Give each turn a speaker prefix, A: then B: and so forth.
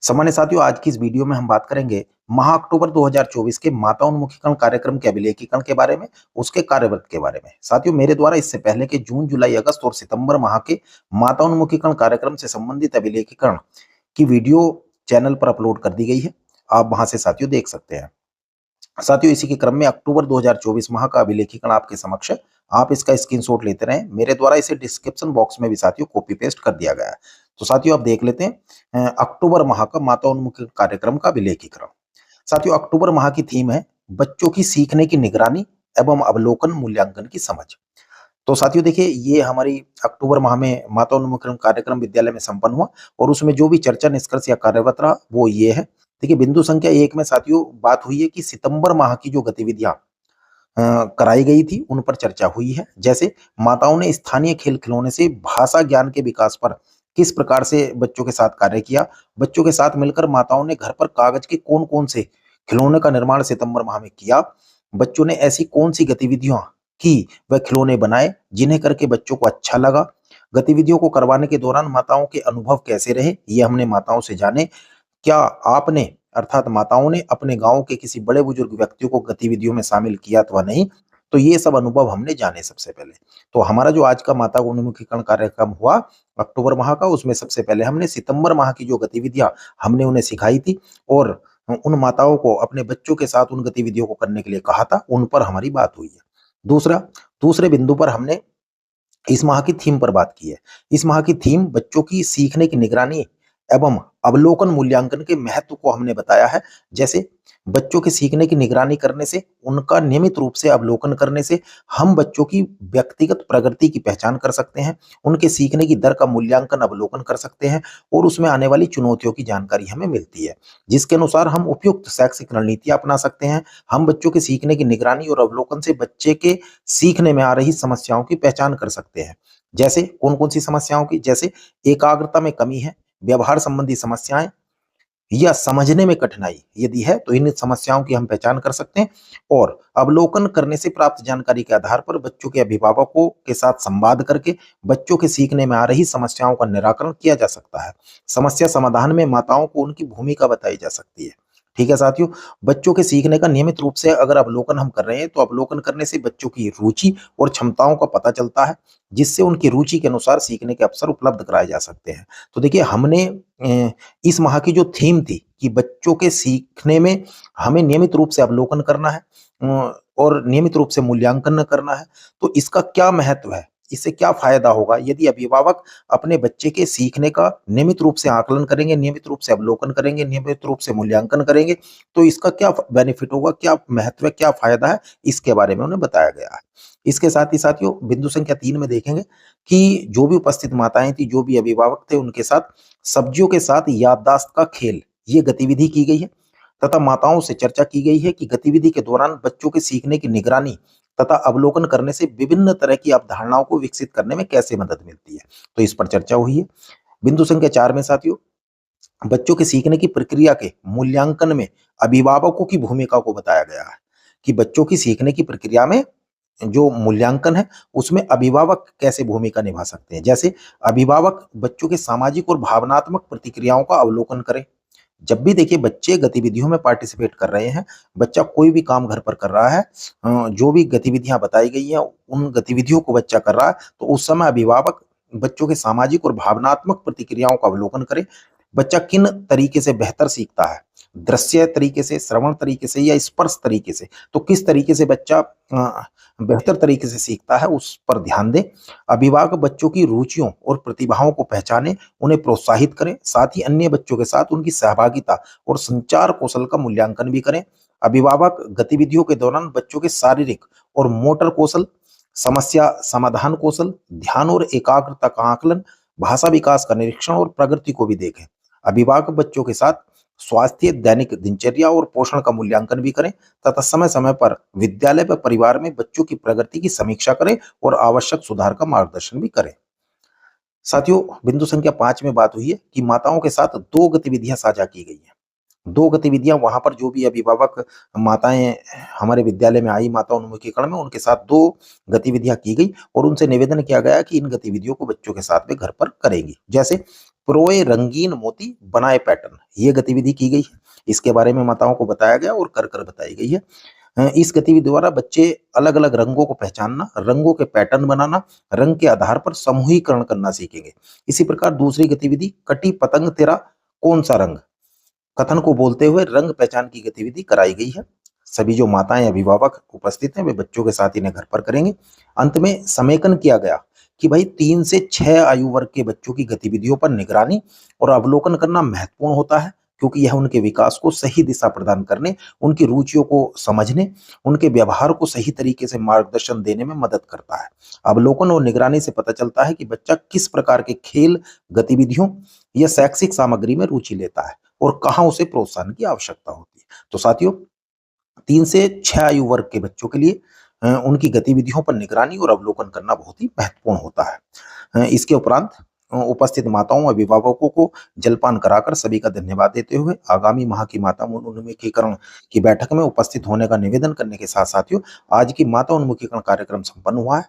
A: सामान्य साथियों, आज की इस वीडियो में हम बात करेंगे माह अक्टूबर 2024 के माता उन्मुखीकरण कार्यक्रम के अभिलेखीकरण के बारे में, उसके कार्यवृत्त के बारे में। साथियों, मेरे द्वारा इससे पहले के जून, जुलाई, अगस्त और सितंबर माह के माता उन्मुखीकरण कार्यक्रम से संबंधित अभिलेखीकरण की वीडियो चैनल पर अपलोड कर दी गई है। आप वहां से साथियों देख सकते हैं। साथियों, इसी के क्रम में अक्टूबर 2024 माह का अभिलेखीकरण आपके समक्ष है। आप इसका स्क्रीनशॉट लेते रहें। मेरे द्वारा इसे डिस्क्रिप्शन बॉक्स में भी साथियों कॉपी पेस्ट कर दिया गया है। तो साथियों, आप देख लेते हैं अक्टूबर माह का माता उन्मुखी कार्यक्रम का अभिलेखीकरण। साथियों, अक्टूबर माह की थीम है बच्चों की सीखने की निगरानी एवं अवलोकन मूल्यांकन की समझ। तो साथियों देखिए, ये हमारी अक्टूबर माह में माता उन्मुखीकरण कार्यक्रम विद्यालय में संपन्न हुआ और उसमें जो भी चर्चा निष्कर्ष या कार्यवत रहा वो ये है। देखिए, बिंदु संख्या 1 में साथियों बात हुई है कि सितंबर माह की जो गतिविधियां कराई गई थी उन पर चर्चा हुई है। जैसे माताओं ने स्थानीय खेल खिलौने से भाषा ज्ञान के विकास पर किस प्रकार से बच्चों के साथ कार्य किया। बच्चों के साथ मिलकर माताओं ने घर पर कागज के कौन कौन से खिलौने का निर्माण सितंबर माह में किया। बच्चों ने ऐसी कौन सी गतिविधियां की, वह खिलौने बनाए जिन्हें करके बच्चों को अच्छा लगा। गतिविधियों को करवाने के दौरान माताओं के अनुभव कैसे रहे, ये हमने माताओं से जाने। क्या आपने अर्थात माताओं ने अपने गांव के किसी बड़े बुजुर्ग व्यक्तियों को गतिविधियों में शामिल किया अथवा नहीं, तो ये सब अनुभव हमने जाने सबसे पहले। तो हमारा जो आज का माता उन्मुखीकरण कार्यक्रम हुआ अक्टूबर माह का, उसमें सबसे पहले हमने सितंबर माह की जो गतिविधियां हमने उन्हें सिखाई थी और उन माताओं को अपने बच्चों के साथ उन गतिविधियों को करने के लिए कहा था, उन पर हमारी बात हुई है। दूसरा, दूसरे बिंदु पर हमने इस माह की थीम पर बात की है। इस माह की थीम बच्चों की सीखने की निगरानी एवं अवलोकन मूल्यांकन के महत्व को हमने बताया है। जैसे बच्चों के सीखने की निगरानी करने से, उनका नियमित रूप से अवलोकन करने से हम बच्चों की व्यक्तिगत प्रगति की पहचान कर सकते हैं, उनके सीखने की दर का मूल्यांकन अवलोकन कर सकते हैं और उसमें आने वाली चुनौतियों की जानकारी हमें मिलती है, जिसके अनुसार हम उपयुक्त शैक्षिक रणनीतियां अपना सकते हैं। हम बच्चों के सीखने की निगरानी और अवलोकन से बच्चे के सीखने में आ रही समस्याओं की पहचान कर सकते हैं। जैसे कौन-कौन सी समस्याओं की? जैसे एकाग्रता में कमी है, व्यवहार संबंधी समस्याएँ या समझने में कठिनाई यदि है, तो इन समस्याओं की हम पहचान कर सकते हैं और अवलोकन करने से प्राप्त जानकारी के आधार पर बच्चों के अभिभावकों के साथ संवाद करके बच्चों के सीखने में आ रही समस्याओं का निराकरण किया जा सकता है। समस्या समाधान में माताओं को उनकी भूमिका बताई जा सकती है। ठीक है साथियों, बच्चों के सीखने का नियमित रूप से अगर अवलोकन हम कर रहे हैं, तो अवलोकन करने से बच्चों की रुचि और क्षमताओं का पता चलता है, जिससे उनकी रुचि के अनुसार सीखने के अवसर उपलब्ध कराए जा सकते हैं। तो देखिए, हमने इस माह की जो थीम थी कि बच्चों के सीखने में हमें नियमित रूप से अवलोकन करना है और नियमित रूप से मूल्यांकन करना है। तो इसका क्या महत्व है? इससे क्या फायदा होगा? यदि अभिभावक अपने बच्चे के सीखने का नियमित रूप से आकलन करेंगे, नियमित रूप से अवलोकन करेंगे, नियमित रूप से मूल्यांकन करेंगे, तो इसका क्या बेनिफिट होगा, क्या महत्व है, क्या फायदा है, इसके बारे में उन्हें बताया गया है। इसके साथ ही साथियों, बिंदु संख्या 3 में देखेंगे कि जो भी उपस्थित माताएं थी, जो भी अभिभावक थे, उनके साथ सब्जियों के साथ याददाश्त का खेल, ये गतिविधि की गई है तथा माताओं से चर्चा की गई है कि गतिविधि के दौरान बच्चों के सीखने की निगरानी तथा अवलोकन करने से विभिन्न तरह की अवधारणाओं को विकसित करने में कैसे मदद मिलती है। तो इस पर चर्चा हुई है। बिंदु संख्या 4 में साथियों, बच्चों के सीखने की प्रक्रिया के मूल्यांकन में अभिभावकों की भूमिका को बताया गया है कि बच्चों की सीखने की प्रक्रिया में जो मूल्यांकन है, उसमें अभिभावक कैसे भूमिका निभा सकते हैं। जैसे अभिभावक बच्चों के सामाजिक और भावनात्मक प्रतिक्रियाओं का अवलोकन करें। जब भी देखिए बच्चे गतिविधियों में पार्टिसिपेट कर रहे हैं, बच्चा कोई भी काम घर पर कर रहा है, जो भी गतिविधियां बताई गई हैं, उन गतिविधियों को बच्चा कर रहा है, तो उस समय अभिभावक बच्चों के सामाजिक और भावनात्मक प्रतिक्रियाओं का अवलोकन करे। बच्चा किन तरीके से बेहतर सीखता है, दृश्य तरीके से, श्रवण तरीके से या स्पर्श तरीके से, तो किस तरीके से बच्चा बेहतर तरीके से सीखता है, उस पर ध्यान दें। अभिभावक बच्चों की रुचियों और प्रतिभाओं को पहचाने, उन्हें प्रोत्साहित करें, साथ ही अन्य बच्चों के साथ उनकी सहभागिता और संचार कौशल का मूल्यांकन भी करें। अभिभावक गतिविधियों के दौरान बच्चों के शारीरिक और मोटर कौशल, समस्या समाधान कौशल, ध्यान और एकाग्रता का आकलन, भाषा विकास का निरीक्षण और प्रगति को भी देखें। अभिभावक बच्चों के साथ स्वास्थ्य, दैनिक दिनचर्या और पोषण का मूल्यांकन भी करें तथा समय समय पर विद्यालय व परिवार में बच्चों की प्रगति की समीक्षा करें और आवश्यक सुधार का मार्गदर्शन भी करें। साथियों, बिंदु संख्या 5 में बात हुई है कि माताओं के साथ 2 गतिविधियां साझा की गई हैं। 2 गतिविधियां वहां पर जो भी अभिभावक माताएं हमारे विद्यालय में आई माता उन्मुखीकरण में, उनके साथ 2 गतिविधियां की गई और उनसे निवेदन किया गया कि इन गतिविधियों को बच्चों के साथ वे घर पर करेंगी। जैसे पिरोए रंगीन मोती बनाए पैटर्न, ये गतिविधि की गई है। इसके बारे में माताओं को बताया गया और कर बताई गई है। इस गतिविधि द्वारा बच्चे अलग-अलग रंगों को पहचानना, रंगों के पैटर्न बनाना, रंग के आधार पर समूहीकरण करना सीखेंगे। इसी प्रकार दूसरी गतिविधि कटी पतंग तेरा कौन-सा रंग, कथन को बोलते हुए रंग पहचान की गतिविधि कराई गई है। सभी जो माताएँ, अभिभावक उपस्थित हैं, वे बच्चों के साथ इन्हें घर पर करेंगे। अंत में समेकन किया गया कि भाई 3 से 6 आयु वर्ग के बच्चों की गतिविधियों पर निगरानी और अवलोकन करना महत्वपूर्ण होता है, क्योंकि यह उनके विकास को सही दिशा प्रदान करने, उनकी रुचियों को समझने, उनके व्यवहार को सही तरीके से मार्गदर्शन देने में मदद करता है। अवलोकन और निगरानी से पता चलता है कि बच्चा किस प्रकार के खेल, गतिविधियों या शैक्षिक सामग्री में रुचि लेता है और कहाँ उसे प्रोत्साहन की आवश्यकता होती है। तो साथियों, 3 से 6 आयु वर्ग के बच्चों के लिए उनकी गतिविधियों पर निगरानी और अवलोकन करना बहुत ही महत्वपूर्ण होता है। इसके उपरांत उपस्थित माताओं, अभिभावकों को जलपान कराकर सभी का धन्यवाद देते हुए आगामी माह की माता उन्मुखीकरण की बैठक में उपस्थित होने का निवेदन करने के साथ साथियों, आज की माता उन्मुखीकरण कार्यक्रम संपन्न हुआ है।